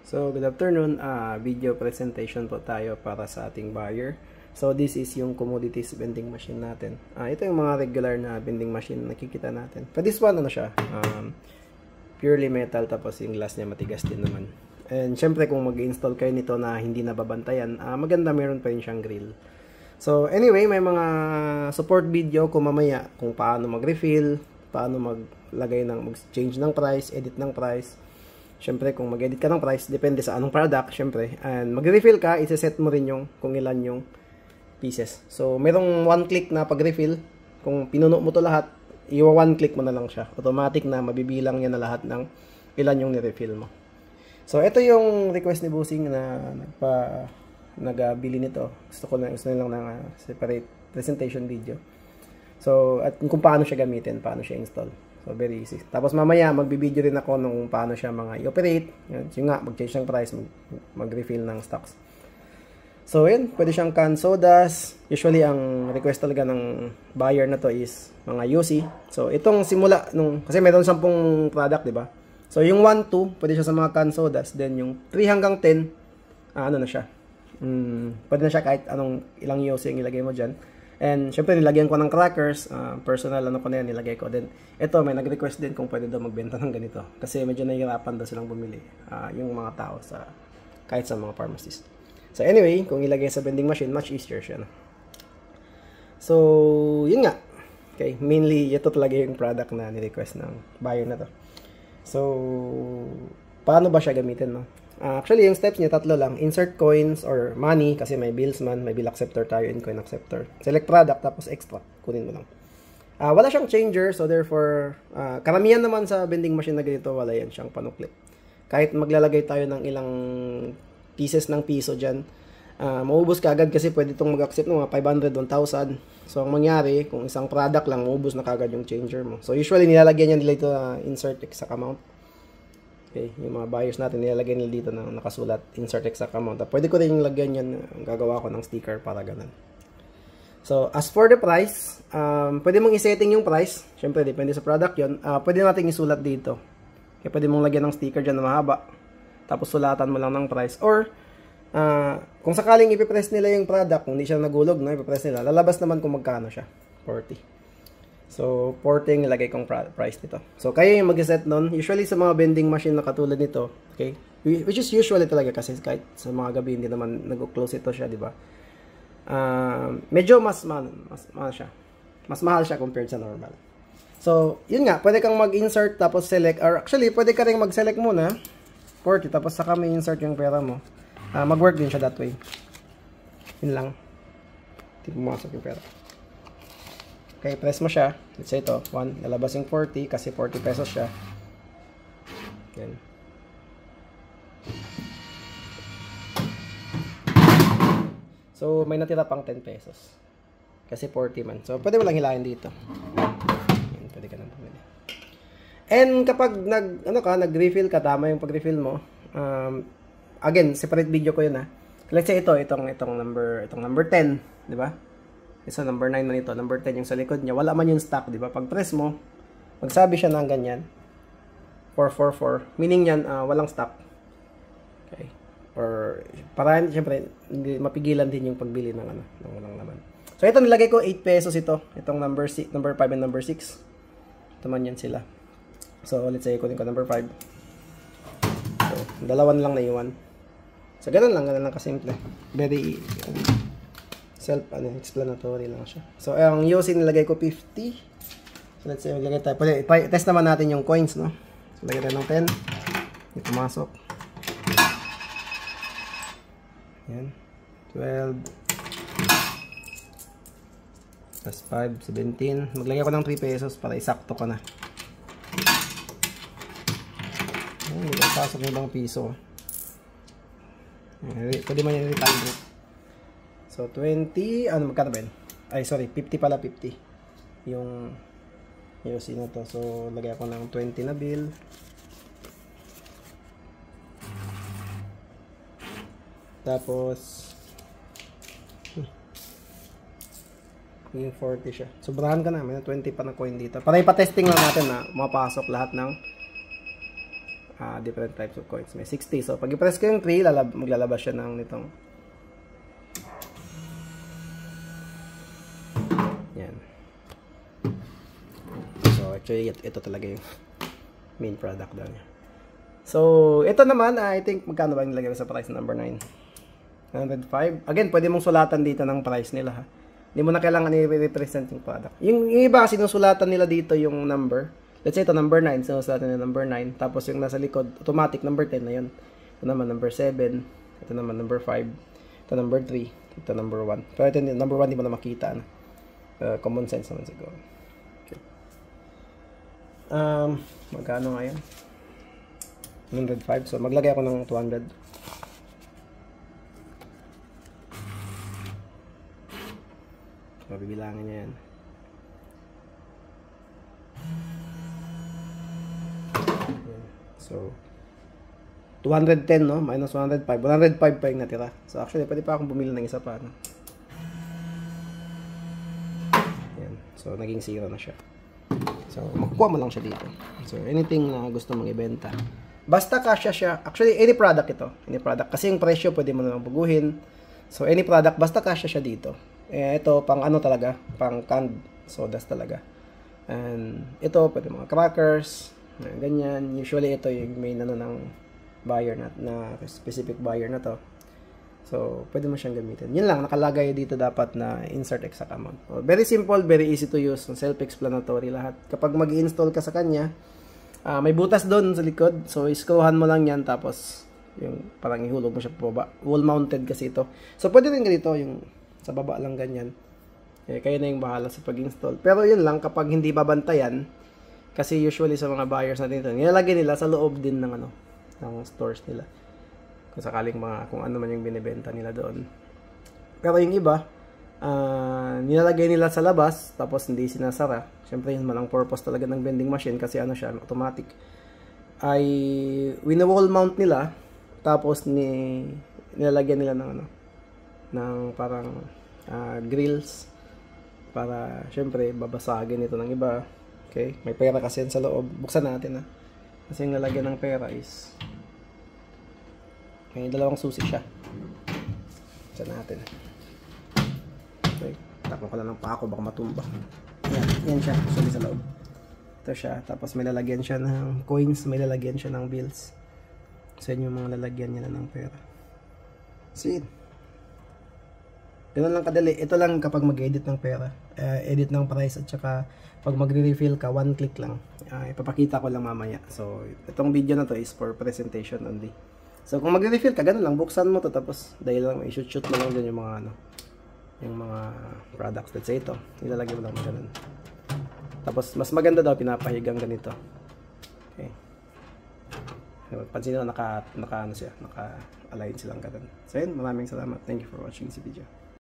So, good afternoon. Video presentation po tayo para sa ating buyer. So, this is yung commodities vending machine natin. Ito yung mga regular na vending machine na nakikita natin. But this one, ano siya? Purely metal, tapos yung glass niya matigas din naman. And syempre, kung mag-install kayo nito na hindi nababantayan, maganda, meron pa rin siyang grill. So, anyway, may mga support video ko mamaya kung paano mag-refill, paano maglagay mag-change ng price, edit ng price. Syempre, kung mag-edit ka ng price, depende sa anong product, syempre. And mag-refill ka, isa-set mo rin yung kung ilan yung pieces. So, merong one click na pag-refill. Kung pinuno mo to lahat, one click mo na lang siya. Automatic na mabibilang niya na lahat ng ilan yung ni-refill mo. So, ito yung request ni Busing na nagbili nito. Gusto lang ng separate presentation video. So, at kung paano siya gamitin, paano siya install. So, very easy. Tapos mamaya, magbibideo rin ako nung paano siya i-operate. Yun nga, mag-change ng price, mag-refill ng stocks. So, yun. Pwede siyang can sodas. Usually, ang request talaga ng buyer na to is mga UC. So, itong simula, kasi meron 10 product, di ba? So, yung 1, 2, pwede siya sa mga can sodas. Then, yung 3 hanggang 10, ano na siya? Pwede na siya kahit ilang UC yung ilagay mo dyan. And, syempre, nilagyan ko ng crackers. Personal, ko na yan, nilagay ko. Then, ito, may nag-request din kung pwede daw magbenta ng ganito. Kasi medyo nahihirapan daw silang bumili. Yung mga tao kahit sa mga pharmacist. So, anyway, kung ilagay sa vending machine, much easier siya. No? So, yun nga. Okay, mainly, ito talaga yung product na ni-request ng buyer na to. So, paano ba siya gamitin, no? Actually, yung steps niya, 3 lang. Insert coins or money, kasi may bills man, may bill acceptor tayo, in coin acceptor. Select product, tapos extract. Kunin mo lang. Wala siyang changer, so therefore, karamihan naman sa vending machine na ganito, wala yan siyang panuklit. Kahit maglalagay tayo ng ilang pieces ng piso dyan, maubos ka agad kasi pwede itong mag-accept ng mga 500, 1,000. So, ang mangyari, kung isang product lang, maubos na kagad yung changer mo. So, usually, nilalagyan niya nila ito insert exact amount. Okay, yung mga buyers natin, nilalagay nila dito na nakasulat, insert exact amount. Pwede ko rin yung lagyan yan, gagawa ko ng sticker para ganun. So, as for the price, pwede mong isetting yung price. Siyempre, depende sa product yun. Pwede natin isulat dito. Okay, pwede mong lagyan ng sticker dyan na mahaba. Tapos, sulatan mo lang ng price. Or, kung sakaling ipipress nila yung product, kung hindi siya nagulog, no, ipipress nila, lalabas naman kung magkano siya. 40. So, 40 yung nilagay kong price nito. So, kayo yung mag-set nun. Usually, sa mga vending machine na katulad nito, okay? Which is usually talaga kasi kahit sa mga gabi, hindi naman nag-close ito siya, di ba? Medyo mas mahal siya. Mas mahal siya compared sa normal. So, yun nga. Pwede kang mag-insert tapos select. Or actually, pwede ka rin mag-select muna. 40. Tapos saka may insert yung pera mo. Mag-work din siya that way. Yun lang. Hindi pumasok yung pera. Okay, press mo siya. Let's say ito, 1. Lalabas yung 40 kasi 40 pesos siya. Yan. So, may natira pang 10 pesos. Kasi 40 man. So, pwede mo lang hilahin dito. Yan, pwede ka nang pumili. And kapag nag-refill ka, tama yung pag-refill mo. Again, separate video ko yun ha. Let's say itong number 10, di ba? Isa number 9 na nito, number 10 yung sa likod niya, wala man yung stock, di ba? Pag press mo, magsabi siya ng ganyan, 444, meaning yan, walang stock. Okay. Or, para, syempre, hindi mapigilan din yung pagbili ng walang laman. So, ito nilagay ko, 8 pesos ito. Itong number 5 and number 6. Ito man yan sila. So, let's say, kunin ko number 5. So, dalawan lang na iwan. So, ganun lang kasimple. Very, self-explanatory lang siya. So, ang UC nilagay ko 50. So, let's say, maglagay tayo. Test naman natin yung coins, no? So, lagay tayo ng 10. Hindi pumasok. Yan. 12. Plus 5, 17. Maglagay ko ng 3 pesos para isakto ka na. Hindi ko pasok yung ibang piso. Pwede man yung retaliate. So, 20, magkano ba yun? Ay, sorry, 50 pala, 50. Yung UC na to. So, lagay ako ng 20 na bill. Tapos, yung 40 siya. Sobrahan ka na, may 20 pa na coin dito. Para ipatesting lang natin na mapasok lahat ng different types of coins. May 60. So, pag i-press ko yung 3, maglalabas siya ng nitong. Yan. So, actually, ito talaga yung main product daw niya. So, ito naman, I think, magkano ba yung nilagay sa price number 9? 105. Again, pwede mong sulatan dito ng price nila, ha. Hindi mo na kailangan i-represent yung product. Yung iba kasi sinusulatan nila dito yung number. Let's say ito number 9, sinusulatan nila number 9. Tapos yung nasa likod, automatic number 10 na yun. Ito naman number 7. Ito naman number 5. Ito number 3. Ito number 1. Pero ito number 1 di mo na makita. Common sense naman siguro. Okay. Magkano nga yan? 105. So maglagay ako ng 200. Bibilangin niya yan. So 210, no? Minus 105. 105 pa yung natira. So actually, pwede pa akong bumili ng isa pa, no? Yan. So naging 0 na siya. So makukuha mo lang siya dito. So anything na gusto mong ibenta, basta kasya siya. Actually, any product ito. Any product. Kasi yung presyo pwede mo naman baguhin. So any product, basta kasya siya dito. Ito, pang ano talaga, pang canned sodas talaga. And ito, pwede mga crackers, ganyan. Usually, ito yung main ano ng buyer na specific buyer na to. So, pwede mo siyang gamitin. Yun lang, nakalagay dito dapat na insert exact amount. So, very simple, very easy to use. Self-explanatory lahat. Kapag mag-install ka sa kanya, may butas doon sa likod. So, screwhan mo lang yan, tapos yung parang ihulog mo siya po ba. Wall mounted kasi ito. So, pwede rin ganito, yung sa baba lang ganyan. Kayo na yung bahala sa pag-install. Pero yun lang, kapag hindi babantayan, kasi usually sa mga buyers natin ito, nilalagay nila sa loob din ng ano, ng stores nila. Kung sakaling kung ano man yung binibenta nila doon. Pero yung iba, nilalagay nila sa labas, tapos hindi sinasara. Siyempre, yun man ang purpose talaga ng vending machine, kasi ano siya, automatic. Ay, win-wall mount nila, tapos nilalagyan nila ng ano, ng parang grills para syempre babasagin ito ng iba. Okay, may pera kasi yan sa loob. Buksan natin, kasi yung lalagyan ng pera is may dalawang susi siya. Buksan natin. Okay, tapon ko lang ng pako, baka matumba. Yan siya, susi sa loob. Ito siya, tapos may lalagyan siya ng coins, may lalagyan siya ng bills. So yun yung mga lalagyan niya ng pera. See? Ganun lang kadali. Ito lang kapag mag-edit ng pera. Edit ng price at saka pag magre-refill ka, one click lang. Ipapakita ko lang mamaya. So, itong video na to is for presentation only. So, kung magre-refill ka, ganun lang. Buksan mo to tapos dahil lang, i-shoot mo lang dyan yung mga ano, yung mga products. Let's say ito. Ilalagay mo lang ganun. Tapos, mas maganda daw pinapahigang ganito. Okay. Pansin nyo, naka-align silang ganun. So, yun. Maraming salamat. Thank you for watching this video.